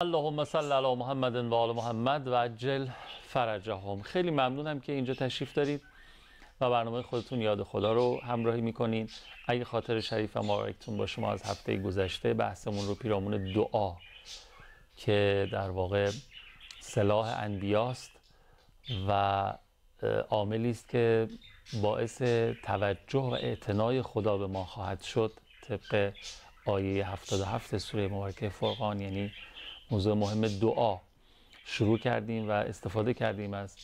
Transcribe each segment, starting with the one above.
اللهم صل علی محمد و آل محمد و عجل فرجهم. خیلی ممنونم که اینجا تشریف دارید و برنامه خودتون یاد خدا رو همراهی میکنین. اگه خاطر شریف و مبارکتون باشه، ما از هفته گذشته بحثمون رو پیرامون دعا که در واقع سلاح انبیاست و عاملی است که باعث توجه و اعتنای خدا به ما خواهد شد، طبق آیه 77 سوره مبارکه فرقان، یعنی موضوع مهم دعا شروع کردیم و استفاده کردیم از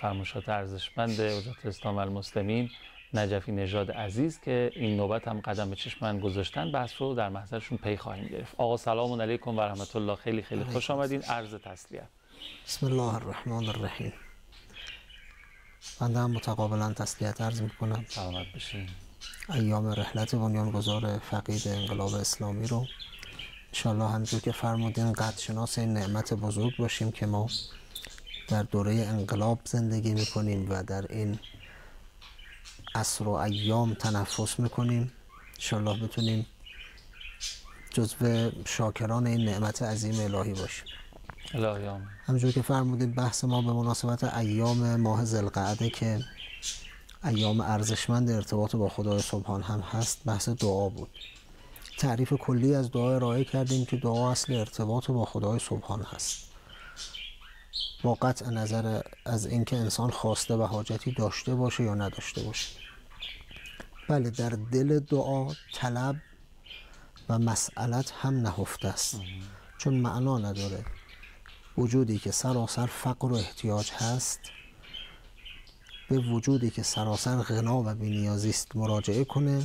فرمایشات ارزشمند وزارت اسلام و المسلمین نجفی نژاد عزیز که این نوبت هم قدم به چشم من گذاشتن. بحث رو در محضرشون پی خواهیم گرفت. آقا سلام علیکم و رحمت الله، خیلی خوش آمدین. عرض تسلیت. بسم الله الرحمن الرحیم. بنده هم متقابلا تسلیت عرض میکنم. سلامت بشین. ایام رحلت بنیانگذار فقید انقلاب اسلامی رو انشاءالله همونجور که فرمودین قدرشناس این نعمت بزرگ باشیم که ما در دوره انقلاب زندگی میکنیم و در این عصر و ایام تنفس میکنیم. انشاءالله بتونیم جزو شاکران این نعمت عظیم الهی باشیم. الهی آمین. همونجور که فرمودین بحث ما به مناسبت ایام ماه ذوالقعده که ایام ارزشمند ارتباط با خدای سبحان هم هست، بحث دعا بود. تعریف کلی از دعا ارائه کردیم که دعا اصل ارتباط با خدای سبحان هست، با قطع نظر از اینکه انسان خواسته و حاجتی داشته باشه یا نداشته باشه. بله، در دل دعا طلب و مسئلت هم نهفته است، چون معنا نداره وجودی که سراسر فقر و احتیاج هست به وجودی که سراسر غنا و بی‌نیازی است مراجعه کنه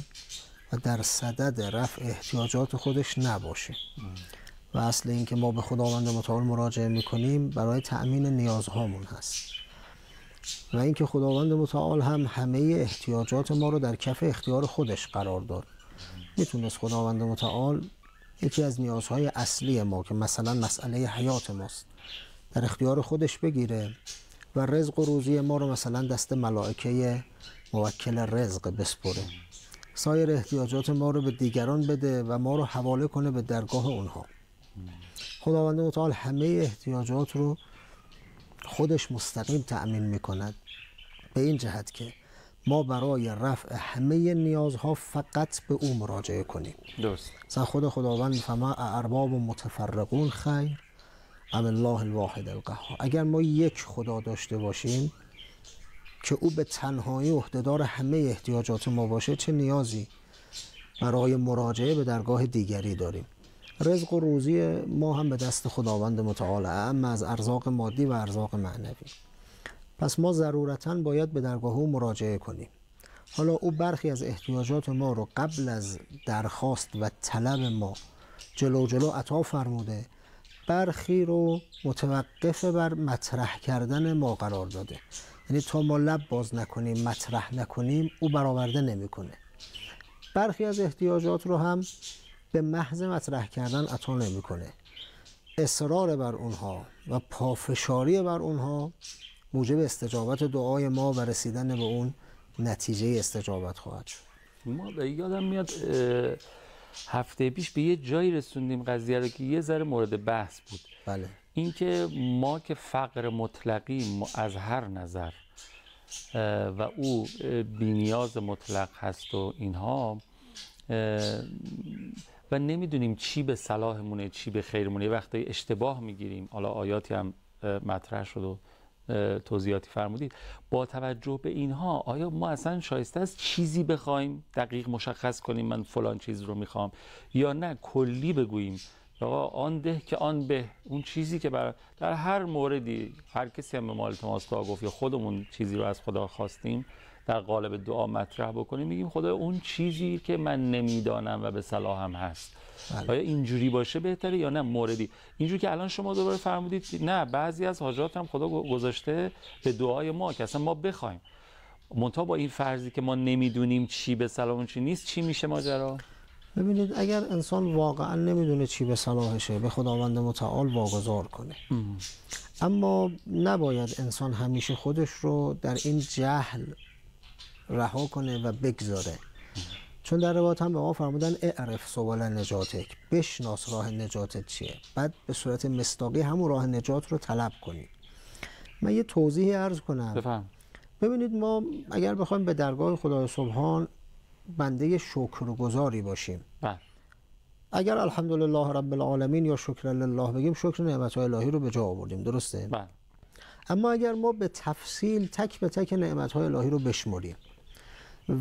و در صدد رفع احتیاجات خودش نباشه. و اصل این که ما به خداوند متعال مراجعه میکنیم برای تأمین نیازهامون هست و اینکه خداوند متعال هم همه احتیاجات ما رو در کف اختیار خودش قرار داد. میتونست خداوند متعال یکی از نیازهای اصلی ما که مثلا مسئله حیات ماست در اختیار خودش بگیره و رزق و روزی ما رو مثلا دست ملائکه موکل رزق بسپره، سایر احتیاجات ما رو به دیگران بده و ما رو حواله کنه به درگاه اونها. خداوند متعال همه احتیاجات رو خودش مستقیم تأمین میکند، به این جهت که ما برای رفع همه نیازها فقط به او مراجعه کنیم. درست. خداوند فما ارباب متفرقون خیر ام الله الواحد القهار. اگر ما یک خدا داشته باشیم که او به تنهایی عهدهدار همه احتیاجات ما باشه، چه نیازی برای مراجعه به درگاه دیگری داریم؟ رزق و روزی ما هم به دست خداوند متعال، اما از ارزاق مادی و ارزاق معنوی. پس ما ضرورتاً باید به درگاه او مراجعه کنیم. حالا او برخی از احتیاجات ما رو قبل از درخواست و طلب ما جلو عطا فرموده، برخی رو متوقف بر مطرح کردن ما قرار داده. یعنی تا ما لب باز نکنیم، مطرح نکنیم، او برآورده نمیکنه. برخی از احتیاجات رو هم به محض مطرح کردن عطا نمیکنه. اصرار بر اونها و پافشاری بر اونها موجب استجابت دعای ما و رسیدن به اون نتیجه استجابت خواهد شد. ما یادم میاد هفته پیش به یه جایی رسوندیم قضیه رو که یه ذره مورد بحث بود. بله. اینکه ما که فقر مطلقی از هر نظر و او بی‌نیاز مطلق هست و اینها و نمیدونیم چی به صلاحمونه چی به خیرمونه، یه وقتایی اشتباه میگیریم. حالا آیاتی هم مطرح شد و توضیحاتی فرمودید. با توجه به اینها آیا ما اصلا شایسته است چیزی بخوایم دقیق مشخص کنیم من فلان چیز رو میخوام، یا نه کلی بگوییم آقا آن ده که آن به، اون چیزی که در هر موردی هر کسی هم به ما التماس دعا گفت یا خودمون چیزی رو از خدا خواستیم در قالب دعا مطرح بکنیم، میگیم خدا اون چیزی که من نمیدانم و به صلاحم هست. بله. آیا اینجوری باشه بهتره یا نه موردی اینجوری که الان شما دوباره فرمودید نه بعضی از حاجات هم خدا گذاشته به دعای ما که اصلا ما بخوایم، منتها با این فرضی که ما نمیدونیم چی به صلاحمون چی نیست، چی میشه ماجرا؟ ببینید، اگر انسان واقعا نمیدونه چی به صلاحشه به خداوند متعال واگذار کنه. اما نباید انسان همیشه خودش رو در این جهل رها کنه و بگذاره، چون در روایت هم به ما فرمودن اعرف سبل نجاتک، بشناس راه نجاتت چیه، بعد به صورت مصداقی همون راه نجات رو طلب کنی. من یه توضیحی عرض کنم. بفهم. ببینید ما اگر بخوایم به درگاه خدای سبحان بنده شکرگزاری باشیم، اگر الحمدلله رب العالمین یا شکر لله بگیم، شکر نعمت‌های الهی رو به جا آوردیم، درسته؟ اما اگر ما به تفصیل تک به تک نعمت‌های الهی رو بشمریم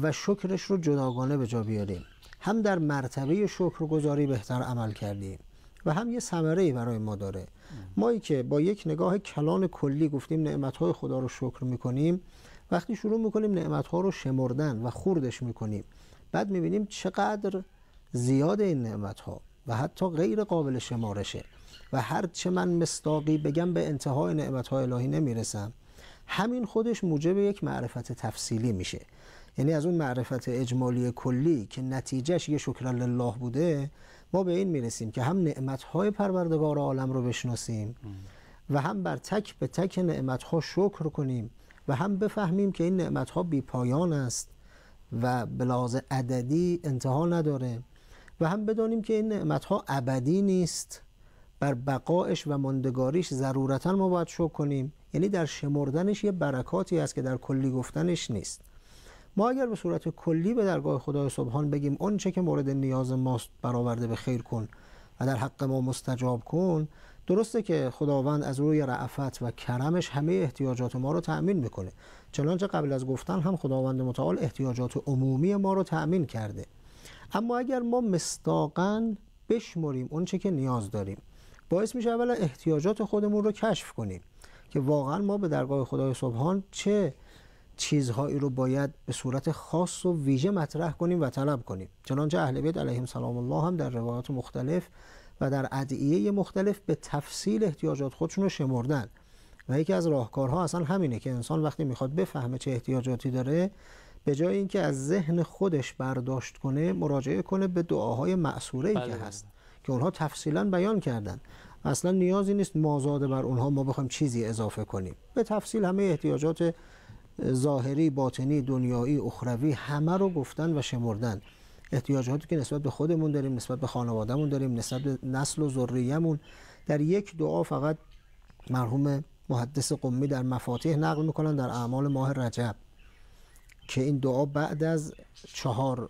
و شکرش رو جداگانه به جا بیاریم، هم در مرتبه شکرگزاری بهتر عمل کردیم و هم یه ثمره‌ای برای ما داره. مایی که با یک نگاه کلان کلی گفتیم نعمت‌های خدا رو شکر می‌کنیم، وقتی شروع می‌کنیم نعمت‌ها رو شمردن و خوردش می‌کنیم، بعد می‌بینیم چقدر زیاد این نعمت‌ها و حتی غیر قابل شمارشه و هر چه من مصداقی بگم به انتهای نعمت‌های الهی نمیرسم. همین خودش موجب یک معرفت تفصیلی میشه. یعنی از اون معرفت اجمالی کلی که نتیجهش یه شکر لله بوده، ما به این میرسیم که هم نعمت‌های پروردگار عالم رو بشناسیم و هم بر تک به تک نعمت‌ها شکر کنیم و هم بفهمیم که این نعمت‌ها بی پایان است و به لحاظ عددی انتها نداره و هم بدانیم که این نعمت‌ها ابدی نیست، بر بقایش و ماندگاریش ضرورتاً ما باید شکر کنیم. یعنی در شمردنش یه برکاتی هست که در کلی گفتنش نیست. ما اگر به صورت کلی به درگاه خدای سبحان بگیم اون چه که مورد نیاز ماست برآورده به خیر کن و در حق ما مستجاب کن، درسته که خداوند از روی رأفت و کرمش همه احتیاجات ما رو تأمین میکنه، چنانچه قبل از گفتن هم خداوند متعال احتیاجات عمومی ما رو تأمین کرده. اما اگر ما مصداقاً بشمریم اون چه که نیاز داریم، باعث میشه اولا احتیاجات خودمون رو کشف کنیم که واقعا ما به درگاه خدای سبحان چه چیزهایی رو باید به صورت خاص و ویژه مطرح کنیم و طلب کنیم. چنانچه اهل بیت علیهم سلام الله هم در روایات مختلف و در ادعیه مختلف به تفصیل احتیاجات خودشون رو شمردن و یکی از راهکارها اصلا همینه که انسان وقتی میخواد بفهمه چه احتیاجاتی داره، به جای اینکه از ذهن خودش برداشت کنه، مراجعه کنه به دعاهای مأثوره‌ای که هست که اونها تفصیلا بیان کردن. اصلا نیازی نیست مازاد بر اونها ما بخوایم چیزی اضافه کنیم، به تفصیل همه احتیاجات ظاهری، باطنی، دنیایی، اخروی همه رو گفتن و شمردن. احتیاجاتی که نسبت به خودمون داریم، نسبت به خانوادهمون داریم، نسبت به نسل و ذریه‌مون، در یک دعا فقط مرحوم محدث قمی در مفاتیح نقل میکنن در اعمال ماه رجب که این دعا بعد از 4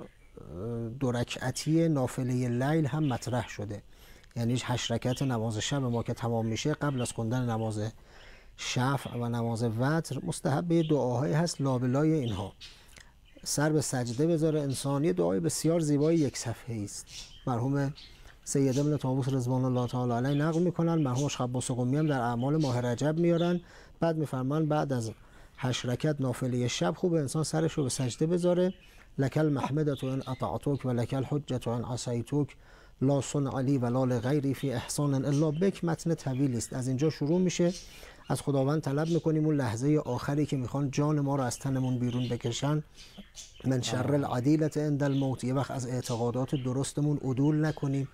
دو رکعتی نافله لیل هم مطرح شده. یعنی 8 رکعت نماز شب ما که تمام میشه، قبل از خوندن نماز شفع و نماز وتر مستحب دعاهایی هست لابلای اینها. سر به سجده بذاره انسان، یه دعای بسیار زیبای 1 صفحه‌ای است. مرحوم سید ابن طاووس رضوان الله تعالی علیه نقل میکنن، مرحوم شیخ عباس قمی هم در اعمال ماه رجب میارن. بعد میفرمان بعد از 8 رکعت نافله شب خوب انسان سرش رو به سجده بذاره. لک المحمدة ان اطعتک و لک الحجة ان عصیتک لا صنع لی ولا لغیری فی احسان الا بک. متن طویل است. از اینجا شروع میشه، از خداوند طلب میکنیم اون لحظه آخری که میخوان جان ما رو از تنمون بیرون بکشن، من شر العدیلة عند الموت، یه وقت از اعتقادات درستمون عدول نکنیم،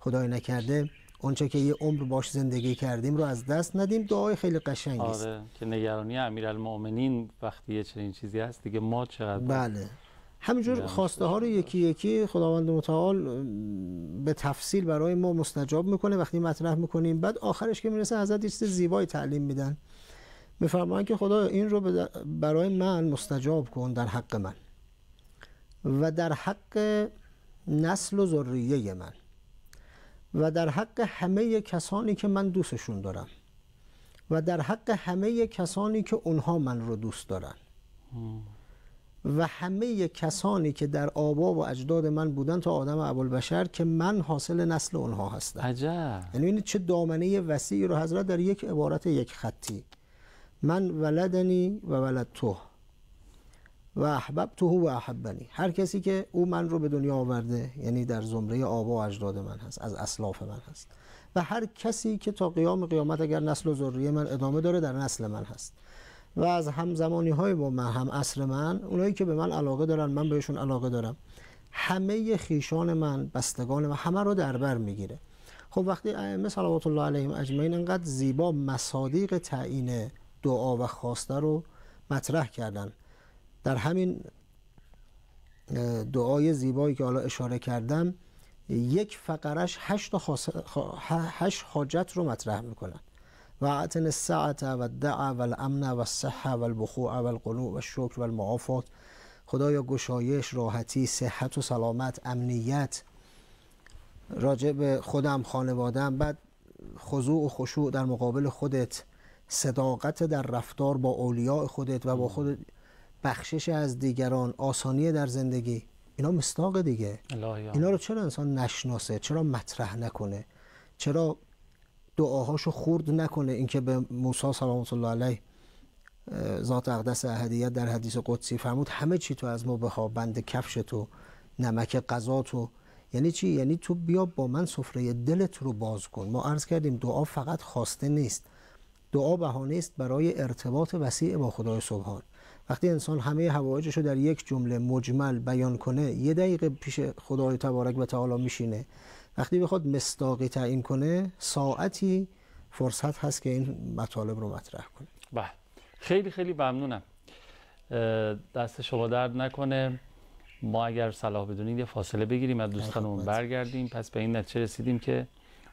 خدای نکرده اونچه که یه عمر باش زندگی کردیم رو از دست ندیم. دعای خیلی قشنگی است. آره که نگرانی امیرالمؤمنین وقتی یه چنین چیزی هست دیگه ما چقدر بله همینجور خواسته ها رو یکی یکی خداوند متعال به تفصیل برای ما مستجاب میکنه وقتی مطرح میکنیم. بعد آخرش که میرسه حضرت چیز زیبایی تعلیم میدن، میفرمایند که خدا این رو برای من مستجاب کن در حق من و در حق نسل و ذریه من و در حق همه کسانی که من دوستشون دارم و در حق همه کسانی که اونها من رو دوست دارن و همه کسانی که در آبا و اجداد من بودن تا آدم ابوالبشر که من حاصل نسل اونها هستم. عجب. یعنی چه دامنه وسیعی رو حضرت در یک عبارت 1 خطی، من ولدنی و ولدته و احببته و احبنی، هر کسی که او من رو به دنیا آورده یعنی در زمره آبا و اجداد من هست، از اسلاف من هست، و هر کسی که تا قیام قیامت اگر نسل و ذریه من ادامه داره در نسل من هست، و از همزمانی های با من، هم عصر من، اونایی که به من علاقه دارن من بهشون علاقه دارم، همه خیشان من، بستگان من، همه رو در بر میگیره. خب وقتی ائمه صلوات الله علیهم اجمعین انقدر زیبا مصادیق تعیین دعا و خواسته رو مطرح کردن، در همین دعای زیبایی که حالا اشاره کردم یک فقرش 8 حاجت رو مطرح میکنن. و اعطنی السعة و الدع و الامن و الصحة و البخوع و القنوع و الشکر و المعافات. خدایا گشایش، راحتی، صحت و سلامت، امنیت راجع به خودم، خانوادم، بعد خضوع و خشوع در مقابل خودت، صداقت در رفتار با اولیاء خودت و با خودت، بخشش از دیگران، آسانی در زندگی. اینا مصداق دیگه. اینا رو چرا انسان نشناسه؟ چرا مطرح نکنه؟ چرا دعاهاشو خورد نکنه؟ اینکه به موسی سلام الله علیه ذات اقدس احدیت در حدیث قدسی فرمود همه چی تو از ما بخوا، بند کفش تو، نمک غذا تو. یعنی چی؟ یعنی تو بیا با من سفره دلت رو باز کن. ما عرض کردیم دعا فقط خواسته نیست، دعا بهانه است برای ارتباط وسیع با خدای سبحان. وقتی انسان همه حوایجش رو در یک جمله مجمل بیان کنه، 1 دقیقه پیش خدای تبارک و تعالی میشینه. وقتی بخواد مصداقی تعیین کنه، ساعتی فرصت هست که این مطالب رو مطرح کنه. بله، خیلی خیلی ممنونم. دست شما درد نکنه. ما اگر صلاح بدونید یه فاصله بگیریم، از دوستانمون برگردیم. پس به این نتیجه رسیدیم که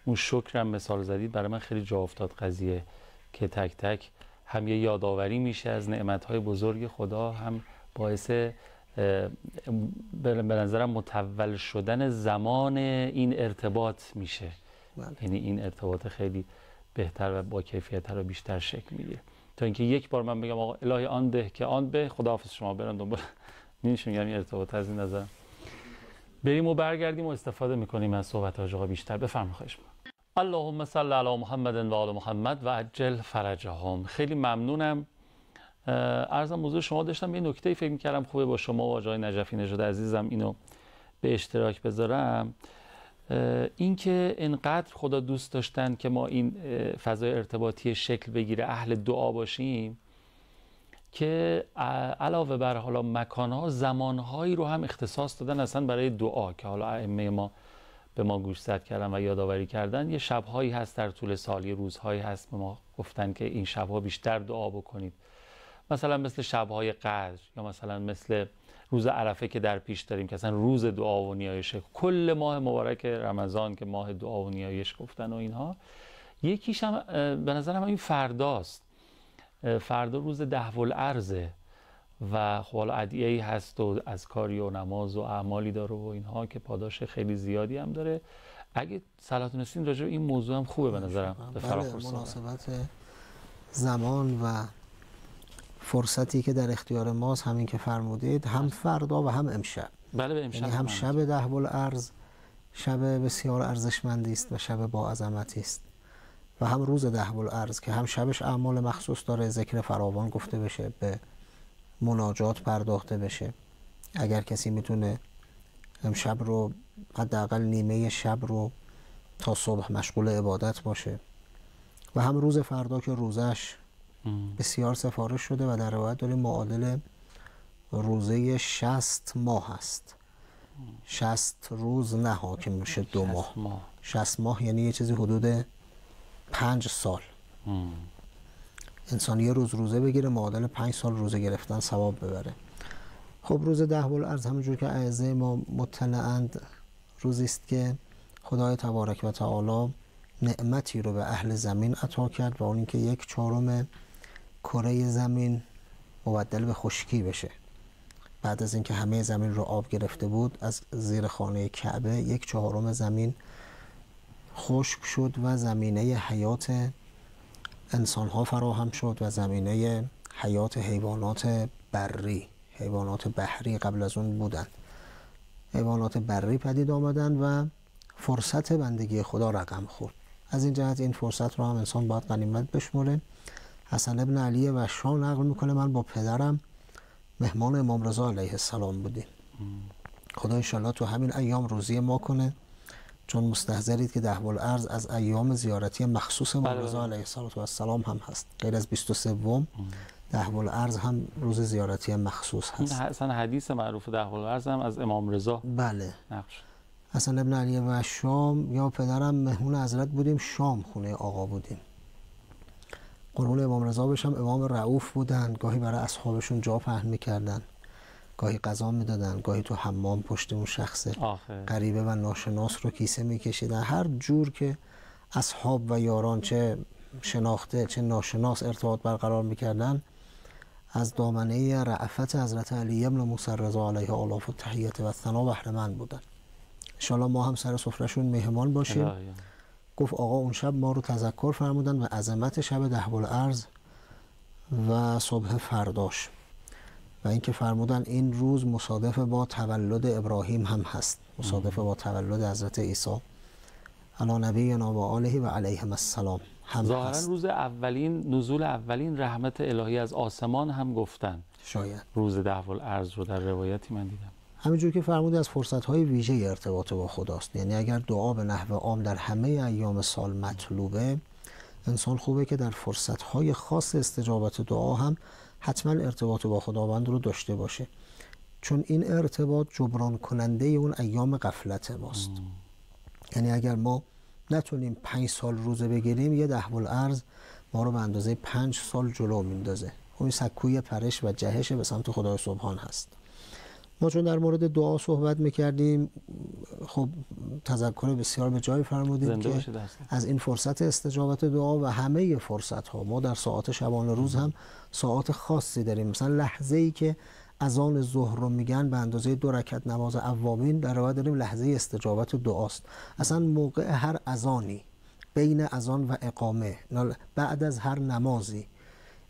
اون شکرم مثال زدید، برای من خیلی جا افتاد قضیه که تک تک هم یه یادآوری میشه از نعمت‌های بزرگ خدا، هم باعث به نظرم متول شدن زمان این ارتباط میشه. یعنی این ارتباط خیلی بهتر و با کیفیت‌تر و بیشتر شکل میگیره، تا اینکه یک بار من بگم آقا الهی آن ده که آن به، خداحافظ شما برن دنبال. می‌شون یعنی ارتباط از این نظر. بریم و برگردیم و استفاده میکنیم از صحبت آقا بیشتر. بفرمایید. خواهش می‌کنم. اللهم صل علی محمد و آل محمد و عجل فرجهم. خیلی ممنونم. عرضم حضور شما داشتم یه نکته فکر می‌کردم خوبه با شما و آقای نجفی نژاد عزیزم اینو به اشتراک بذارم. اینکه انقدر خدا دوست داشتن که ما این فضای ارتباطی شکل بگیره، اهل دعا باشیم، که علاوه بر حالا مکان‌ها، زمان‌هایی رو هم اختصاص دادن اصلا برای دعا، که حالا ائمه ما به ما گوشزد کردن و یادآوری کردن. یه شب‌هایی هست در طول سال، یه روزهایی هست به ما گفتن که این شب‌ها بیشتر دعا بکنید، مثلا مثل شب‌های قدر، یا مثلا مثل روز عرفه که در پیش داریم که اصلا روز دعا و نیایش، کل ماه مبارک رمضان که ماه دعا و نیایش گفتن و اینها. یکیش هم به نظرم این فرداست. فردا روز دهو الارضه و خب حالا ادعیه‌ای هست و اذکاری و نماز و اعمالی داره و اینها که پاداش خیلی زیادی هم داره. اگه صلاح دونستین راجع به این موضوع هم خوبه به نظرم به فراخور مناسبت زمان و فرصتی که در اختیار ماست، همین که فرمودید، هم فردا و هم امشب. بله، به امشب یعنی هم شب دهو الارض شب بسیار ارزشمندی است و شب با عظمتی است، و هم روز دهو الارض که هم شبش اعمال مخصوص داره، ذکر فراوان گفته بشه، به مناجات پرداخته بشه. اگر کسی میتونه امشب رو حداقل نیمه شب رو تا صبح مشغول عبادت باشه. و هم روز فردا که روزش بسیار سفارش شده و در روایت داریم معادل روزه 60 ماه هست. 60 روز نه حاکم میشه 2 ماه. 60 ماه یعنی یه چیزی حدود 5 سال. انسان یه روز روزه بگیره معادل 5 سال روزه گرفتن ثواب ببره. خب روز دهو الارض همونجور که اعضای ما مطلعند، روزی است که خدای تبارک و تعالی نعمتی رو به اهل زمین عطا کرد و اون اینکه 1/4 کره زمین مبدل به خشکی بشه. بعد از اینکه همه زمین رو آب گرفته بود، از زیر خانه کعبه 1/4 زمین خشک شد و زمینه حیات انسان‌ها فراهم شد و زمینه حیات حیوانات بری. حیوانات بحری قبل از اون بودند، حیوانات بری پدید آمدن و فرصت بندگی خدا رقم خورد. از این جهت این فرصت رو هم انسان باید غنیمت بشمره. حسن ابن علی وشام نقل میکنه من با پدرم مهمان امام رضا علیه السلام بودیم. خدا انشالله تو همین ایام روزی ما کنه، چون مستحضرید که دهو الارض از ایام زیارتی مخصوص امام رضا علیه السلام هم هست. غیر از 23 دهو الارض هم روز زیارتی مخصوص هست. این اصلا حدیث معروف دهو الارض هم از امام رضا. بله. نقش حسن ابن علی و شام یا پدرم مهمون حضرت بودیم، شام خونه آقا بودیم. قربون امام رضا بشم، امام رؤوف بودن، گاهی برای اصحابشون جا پهن میکردن. گاهی غذا میدادن، گاهی تو حمام پشت اون شخص غریبه و ناشناس رو کیسه میکشیدن. هر جور که اصحاب و یاران چه شناخته چه ناشناس ارتباط برقرار میکردن، از دامنه رأفت حضرت علی ابن موسی رضا علیه آلاف و تحیت و ثنا بهره مند بودن. انشالله ما هم سر سفرهشون مهمان باشیم. گفت آقا اون شب ما رو تذکر فرمودن و عظمت شب دهب‌الارض و صبح فرداش، و اینکه فرمودن این روز مصادف با تولد ابراهیم هم هست، مصادف با تولد حضرت عیسی علی نبینا و آله و علیهم السلام هم ظاهرا هست. روز اولین نزول اولین رحمت الهی از آسمان هم گفتن شاید روز دهوالارض رو در روایتی من دیدم. همینجور که فرموده از فرصت‌های ویژه ارتباط با خداست. یعنی اگر دعا به نحو عام در همه ایام سال مطلوبه، انسان خوبه که در فرصت‌های خاص استجابت دعا هم حتما ارتباط با خداوند رو داشته باشه، چون این ارتباط جبران کننده اون ایام غفلت ماست. یعنی اگر ما نتونیم 5 سال روزه بگیریم، یه دهوالارض ما رو به اندازه 5 سال جلو میندازه. اون سکوی پرش و جهش به سمت خدای سبحان هست. ما چون در مورد دعا صحبت میکردیم، خب تذکر بسیار به جای فرمودید که از این فرصت استجابت دعا و همه فرصت ها ما در ساعات شبانه روز هم ساعات خاصی داریم. مثلا لحظه ای که اذان ظهر رو میگن به اندازه 2 رکعت نماز اوابین، در واقع داریم لحظه استجابت دعاست. اصلا موقع هر اذانی، بین اذان و اقامه، بعد از هر نمازی،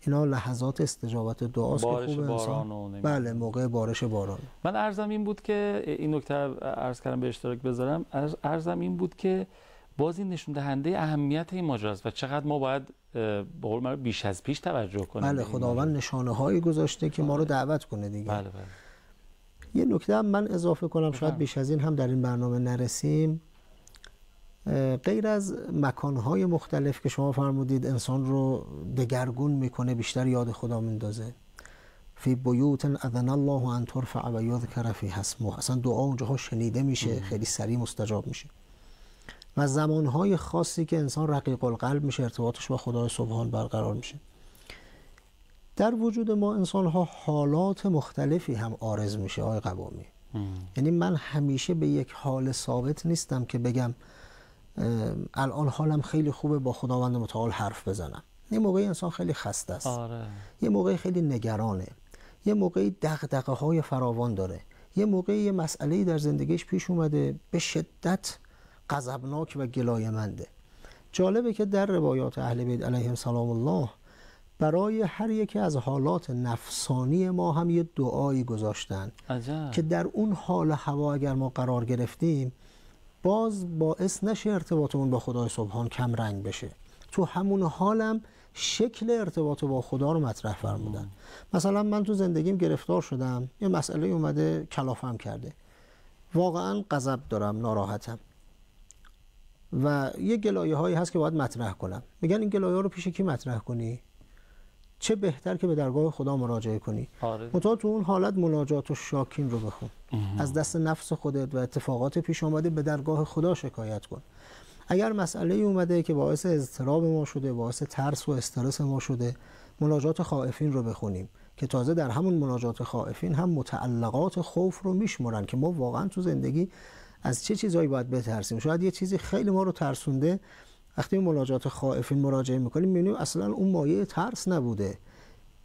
اینا لحظات استجابت دعاست که خوب انسان بله موقع بارش باران. من عرضم این بود که این نکته عرض کردم به اشتراک بذارم، عرضم این بود که باز این نشون دهنده اهمیت این ماجراست و چقدر ما باید به قول معروف بیش از پیش توجه کنیم. بله خداوند نشانه هایی گذاشته که ما رو دعوت کنه دیگه. بله. یه نکته هم من اضافه کنم، شاید بیش از این هم در این برنامه نرسیم. غیر از مکانهای مختلف که شما فرمودید انسان رو دگرگون میکنه، بیشتر یاد خدا میندازه. فی بیوت اذن الله ان ترفع و یذکر فیها اسمه، اصلا دعا اونجاها شنیده میشه، خیلی سریع مستجاب میشه. و زمانهای خاصی که انسان رقیق القلب میشه، ارتباطش با خدای سبحان برقرار میشه. در وجود ما انسانها حالات مختلفی هم عارض میشه آقای قوامی. یعنی من همیشه به یک حال ثابت نیستم که بگم الان حالم خیلی خوبه با خداوند متعال حرف بزنم. یه موقعی انسان خیلی خسته است. یه موقعی خیلی نگرانه. یه موقعی دغدغه‌های فراوان داره. یه موقعی یه مسئله‌ای در زندگیش پیش اومده به شدت غضبناک و گلایه‌منده. جالبه که در روایات اهل بیت علیهم سلام الله برای هر یکی از حالات نفسانی ما هم یه دعایی گذاشتن که در اون حال هوا اگر ما قرار گرفتیم، باز باعث نشه ارتباطمون با خدای سبحان کم رنگ بشه. تو همون حالم شکل ارتباط با خدا رو مطرح فرمودن. مثلا من تو زندگیم گرفتار شدم، یه مسئله اومده کلافم کرده، واقعا غضب دارم، ناراحتم و یه گلایه هایی هست که باید مطرح کنم. میگن این گلایه ها رو پیش کی مطرح کنی؟ چه بهتر که به درگاه خدا مراجعه کنی. منتها تو اون حالت مناجات الشاکین رو بخون. از دست نفس خودت و اتفاقات پیش آمده به درگاه خدا شکایت کن. اگر مسئله اومده که باعث اضطراب ما شده، باعث ترس و استرس ما شده، مناجات خائفین رو بخونیم که تازه در همون مناجات خائفین هم متعلقات خوف رو میشمرن که ما واقعا تو زندگی از چه چیزایی باید بترسیم. شاید یه چیزی خیلی ما رو ترسونده، وقتی مناجات خائفین مراجعه میکنیم میبینیم اصلا اون مایه ترس نبوده،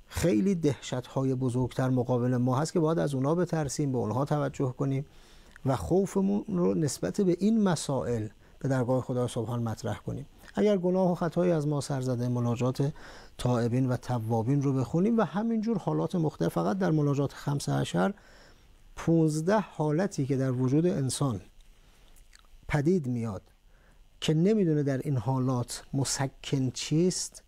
خیلی دهشت‌های بزرگتر مقابل ما هست که باید از اونها بترسیم، به اونها توجه کنیم و خوفمون رو نسبت به این مسائل به درگاه خدا سبحان مطرح کنیم. اگر گناه و خطایی از ما سر زده، مناجات تائبین و توابین رو بخونیم و همینجور حالات مختلف. فقط در مناجات 15 15 حالتی که در وجود انسان پدید میاد که نمیدونه در این حالات مسکن چیست،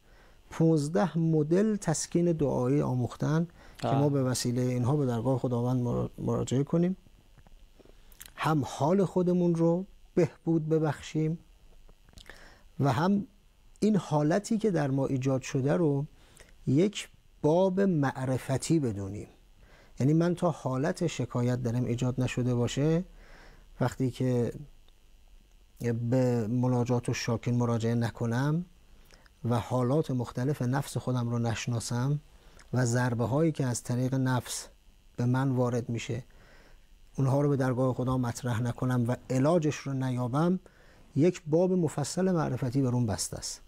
15 مدل تسکین دعایی آموختن که ما به وسیله اینها به درگاه خداوند مراجعه کنیم، هم حال خودمون رو بهبود ببخشیم و هم این حالتی که در ما ایجاد شده رو یک باب معرفتی بدونیم. یعنی من تا حالت شکایت درم ایجاد نشده باشه، وقتی که به مناجات الشاکین مراجعه نکنم و حالات مختلف نفس خودم رو نشناسم و ضربه هایی که از طریق نفس به من وارد میشه، اونها رو به درگاه خدا مطرح نکنم و علاجش رو نیابم، یک باب مفصل معرفتی بر اون بسته است.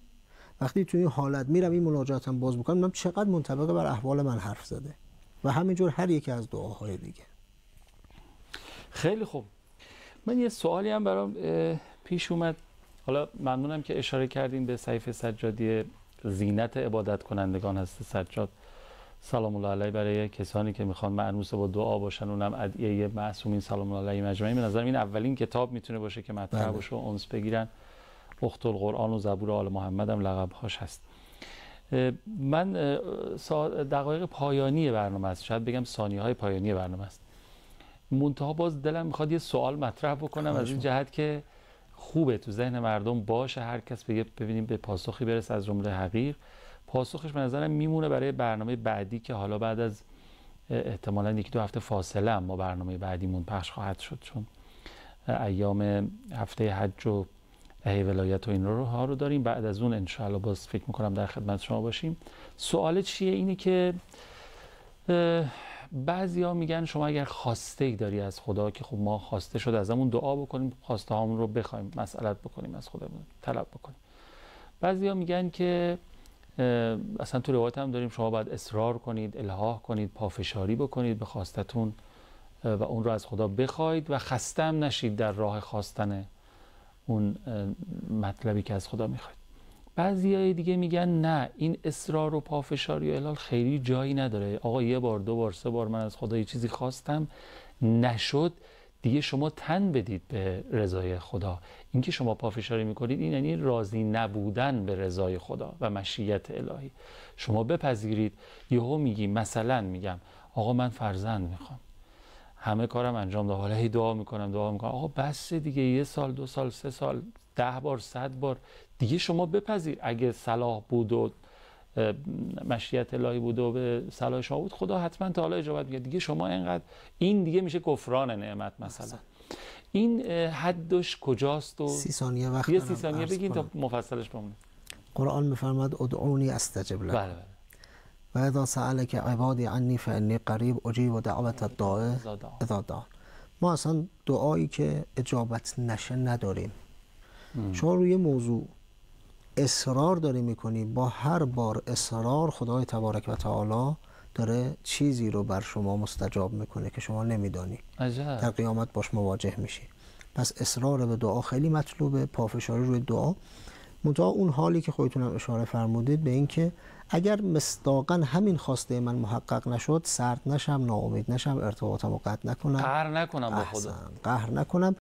وقتی توی این حالت میرم این مناجاتم باز میکنم، میبینم چقدر منطبق بر احوال من حرف زده و همینجور هر یکی از دعاهای دیگه. خیلی خوب. من یه سوالی هم برام پیش اومد. حالا ممنونم که اشاره کردین به صحیفه سجادی زینت عبادت کنندگان هست سجاد سلام الله علیه برای کسانی که میخوان مأنوس با دعا باشن، اونم ادعیه معصومین سلام الله علیه مجمعین. به نظر این اولین کتاب میتونه باشه که مطرح باشه و انس بگیرن. اخت القرآن و زبور آل محمد هم لقب‌هاش هست. من دقایق پایانی برنامه است، شاید بگم ثانیه‌های پایانی برنامه است. منتها باز دلم میخواد یه سوال مطرح بکنم از این جهت که خوبه تو ذهن مردم باشه، هر کس بگه ببینیم به پاسخی برسه از جمله حقیر. پاسخش به نظرم میمونه برای برنامه بعدی که حالا بعد از احتمالاً یکی دو هفته فاصله اما برنامه بعدیمون پخش خواهد شد، چون ایام هفته حج و ولایت و این رو داریم. بعد از اون ان شاء الله باز فکر میکنم در خدمت شما باشیم. سوال چیه؟ اینه که بعضیا میگن شما اگر خواسته ای داری از خدا، که خب ما خواسته شده ازمون دعا بکنیم، خواسته هامون رو بخوایم، مسئلت بکنیم از خودمون، طلب بکنیم. بعضیا میگن که اصلا تو روایت هم داریم شما باید اصرار کنید، الحاح کنید، پافشاری بکنید به خواستتون و اون رو از خدا بخواید و خسته هم نشید در راه خواستن اون مطلبی که از خدا میخواید. بعضیای دیگه میگن نه، این اصرار و پافشاری و الحال خیلی جایی نداره. آقا یه بار، دو بار، سه بار من از خدا یه چیزی خواستم نشد، دیگه شما تن بدید به رضای خدا. اینکه شما پافشاری میکنید این یعنی راضی نبودن به رضای خدا و مشیت الهی. شما بپذیرید. یهو میگی، مثلا میگم آقا من فرزند میخوام، همه کارم انجام دادم، حالا هی دعا میکنم. آقا بس دیگه، 1 سال، 2 سال، 3 سال، 10 بار، 100 بار دیگه شما بپذیر. اگه صلاح بود و مشیت الهی بود و به صلاح شما بود، خدا حتما تا حالا اجابت میکنه. دیگه شما اینقدر، این دیگه میشه کفران نعمت مثلا. این حدش کجاست؟ و 30 ثانیه وقت یه 30 ثانیه بگین تا مفصلش بمونه. قرآن میفرماد ادعونی استجب لکم. بله. و اذا سألک عبادی عنی فانی قریب اجیب دعوت الداع اذا دعان. ما اصلا دعایی که اجابت نشه نداریم. شما روی موضوع اصرار داری میکنی، با هر بار اصرار خدای تبارک و تعالی داره چیزی رو بر شما مستجاب میکنه که شما نمیدانی. در قیامت باش مواجه میشی. پس اصرار به دعا خیلی مطلوبه، پافشاری روی دعا. منتها اون حالی که خودتونم اشاره فرمودید به این که اگر مصداقاً همین خواسته من محقق نشد، سرد نشم، ناامید نشم، ارتباطمو قطع نکنم، قهر نکنم با خدا، قهر نکنم،